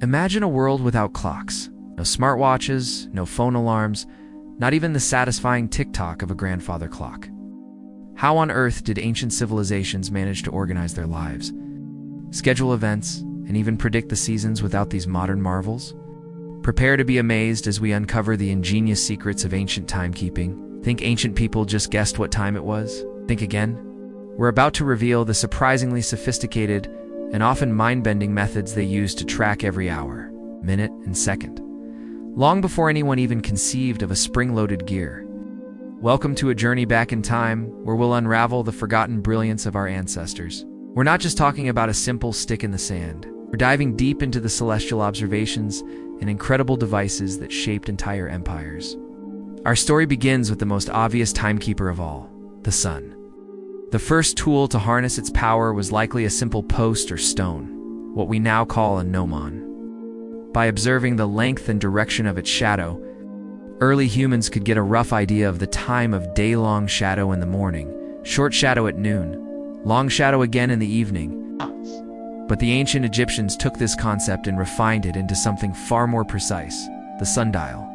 Imagine a world without clocks. No smartwatches, no phone alarms, not even the satisfying tick-tock of a grandfather clock. How on earth did ancient civilizations manage to organize their lives, schedule events, and even predict the seasons without these modern marvels? Prepare to be amazed as we uncover the ingenious secrets of ancient timekeeping. Think ancient people just guessed what time it was? Think again? We're about to reveal the surprisingly sophisticated and often mind-bending methods they used to track every hour, minute, and second, long before anyone even conceived of a spring-loaded gear. Welcome to a journey back in time where we'll unravel the forgotten brilliance of our ancestors. We're not just talking about a simple stick in the sand. We're diving deep into the celestial observations and incredible devices that shaped entire empires. Our story begins with the most obvious timekeeper of all, the sun. The first tool to harness its power was likely a simple post or stone, what we now call a gnomon. By observing the length and direction of its shadow, early humans could get a rough idea of the time of day-long shadow in the morning, short shadow at noon, long shadow again in the evening. But the ancient Egyptians took this concept and refined it into something far more precise, the sundial.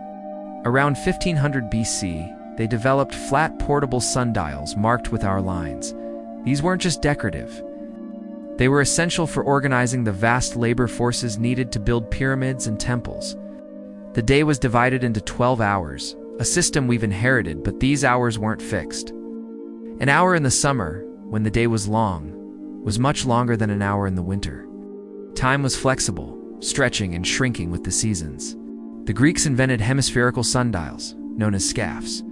Around 1500 BC, they developed flat portable sundials marked with our lines. These weren't just decorative. They were essential for organizing the vast labor forces needed to build pyramids and temples. The day was divided into 12 hours, a system we've inherited, but these hours weren't fixed. An hour in the summer, when the day was long, was much longer than an hour in the winter. Time was flexible, stretching and shrinking with the seasons. The Greeks invented hemispherical sundials, known as scaphs,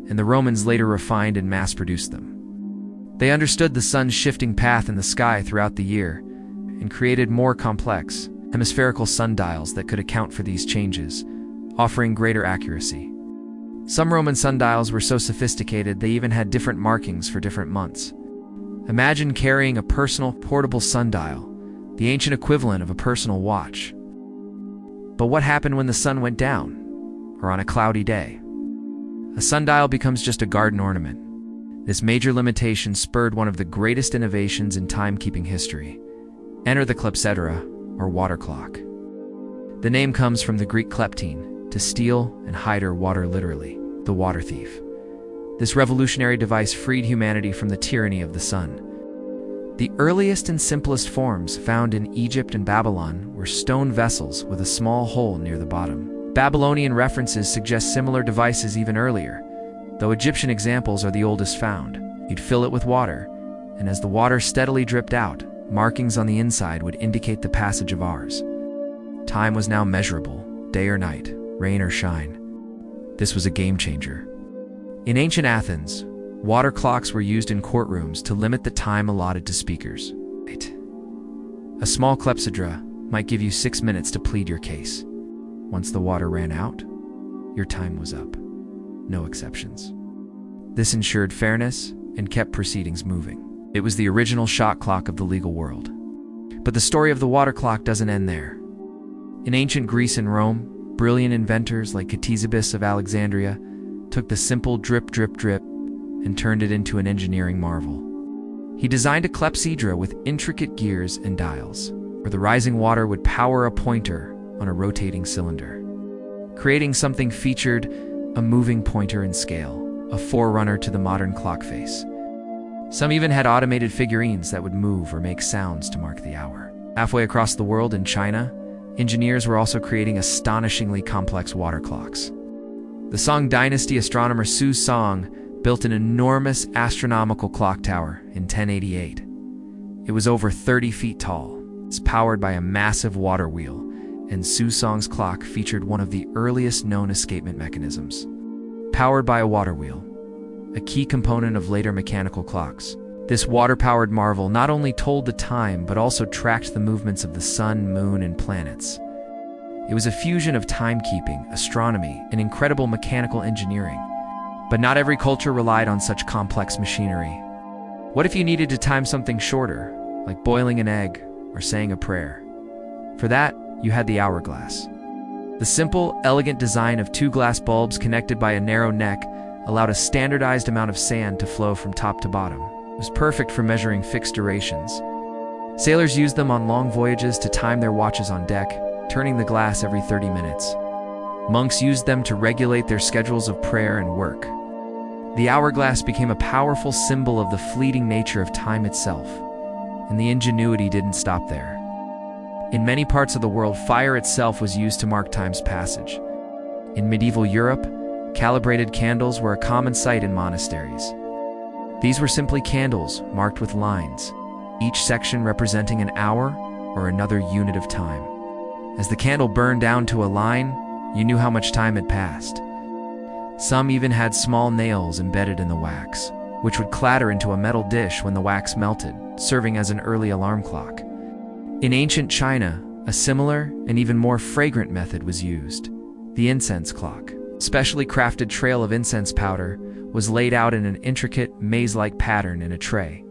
and the Romans later refined and mass-produced them. They understood the sun's shifting path in the sky throughout the year and created more complex, hemispherical sundials that could account for these changes, offering greater accuracy. Some Roman sundials were so sophisticated they even had different markings for different months. Imagine carrying a personal, portable sundial, the ancient equivalent of a personal watch. But what happened when the sun went down, or on a cloudy day? A sundial becomes just a garden ornament. This major limitation spurred one of the greatest innovations in timekeeping history. Enter the Clepsydra, or water clock. The name comes from the Greek kleptein, to steal, and hyder, water literally, the water thief. This revolutionary device freed humanity from the tyranny of the sun. The earliest and simplest forms found in Egypt and Babylon were stone vessels with a small hole near the bottom. Babylonian references suggest similar devices even earlier, though Egyptian examples are the oldest found. You'd fill it with water, and as the water steadily dripped out, markings on the inside would indicate the passage of hours. Time was now measurable, day or night, rain or shine. This was a game changer. In ancient Athens, water clocks were used in courtrooms to limit the time allotted to speakers. A small clepsydra might give you 6 minutes to plead your case. Once the water ran out, your time was up. No exceptions. This ensured fairness and kept proceedings moving. It was the original shot clock of the legal world. But the story of the water clock doesn't end there. In ancient Greece and Rome, brilliant inventors like Ctesippus of Alexandria took the simple drip, drip, drip and turned it into an engineering marvel. He designed a clepsydra with intricate gears and dials, where the rising water would power a pointer on a rotating cylinder. Creating something featured a moving pointer in scale, a forerunner to the modern clock face. Some even had automated figurines that would move or make sounds to mark the hour. Halfway across the world in China, engineers were also creating astonishingly complex water clocks. The Song Dynasty astronomer Su Song built an enormous astronomical clock tower in 1088. It was over 30 feet tall. It's powered by a massive water wheel, and Su Song's clock featured one of the earliest known escapement mechanisms. Powered by a water wheel, a key component of later mechanical clocks. This water-powered marvel not only told the time, but also tracked the movements of the sun, moon, and planets. It was a fusion of timekeeping, astronomy, and incredible mechanical engineering. But not every culture relied on such complex machinery. What if you needed to time something shorter, like boiling an egg or saying a prayer? For that, you had the hourglass. The simple, elegant design of 2 glass bulbs connected by a narrow neck allowed a standardized amount of sand to flow from top to bottom. It was perfect for measuring fixed durations. Sailors used them on long voyages to time their watches on deck, turning the glass every 30 minutes. Monks used them to regulate their schedules of prayer and work. The hourglass became a powerful symbol of the fleeting nature of time itself, and the ingenuity didn't stop there. In many parts of the world, fire itself was used to mark time's passage. In medieval Europe, calibrated candles were a common sight in monasteries. These were simply candles marked with lines, each section representing an hour or another unit of time. As the candle burned down to a line, you knew how much time had passed. Some even had small nails embedded in the wax, which would clatter into a metal dish when the wax melted, serving as an early alarm clock. In ancient China, a similar and even more fragrant method was used. The incense clock, a specially crafted trail of incense powder, was laid out in an intricate, maze-like pattern in a tray.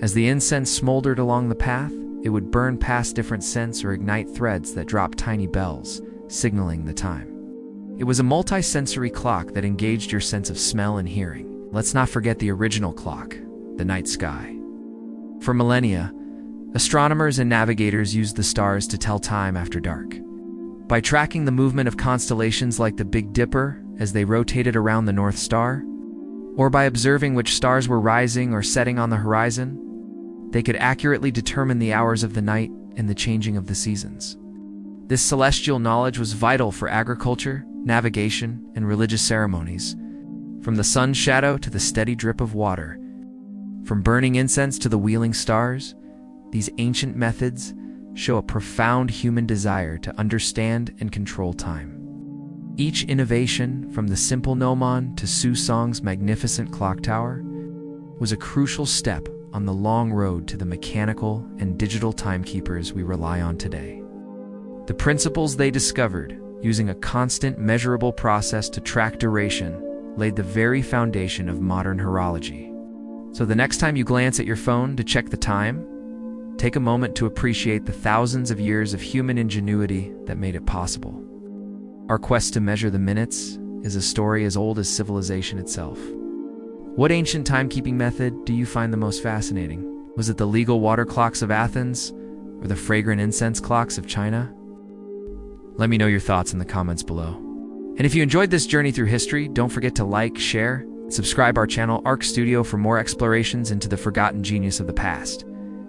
As the incense smoldered along the path, it would burn past different scents or ignite threads that dropped tiny bells, signaling the time. It was a multi-sensory clock that engaged your sense of smell and hearing. Let's not forget the original clock, the night sky. For millennia, astronomers and navigators used the stars to tell time after dark. By tracking the movement of constellations like the Big Dipper as they rotated around the North Star, or by observing which stars were rising or setting on the horizon, they could accurately determine the hours of the night and the changing of the seasons. This celestial knowledge was vital for agriculture, navigation, and religious ceremonies. From the sun's shadow to the steady drip of water, from burning incense to the wheeling stars, these ancient methods show a profound human desire to understand and control time. Each innovation, from the simple gnomon to Susong's magnificent clock tower, was a crucial step on the long road to the mechanical and digital timekeepers we rely on today. The principles they discovered, using a constant measurable process to track duration, laid the very foundation of modern horology. So the next time you glance at your phone to check the time, take a moment to appreciate the thousands of years of human ingenuity that made it possible. Our quest to measure the minutes is a story as old as civilization itself. What ancient timekeeping method do you find the most fascinating? Was it the legal water clocks of Athens or the fragrant incense clocks of China? Let me know your thoughts in the comments below. And if you enjoyed this journey through history, don't forget to like, share, and subscribe our channel Arc Studio for more explorations into the forgotten genius of the past.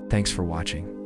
Thanks for watching.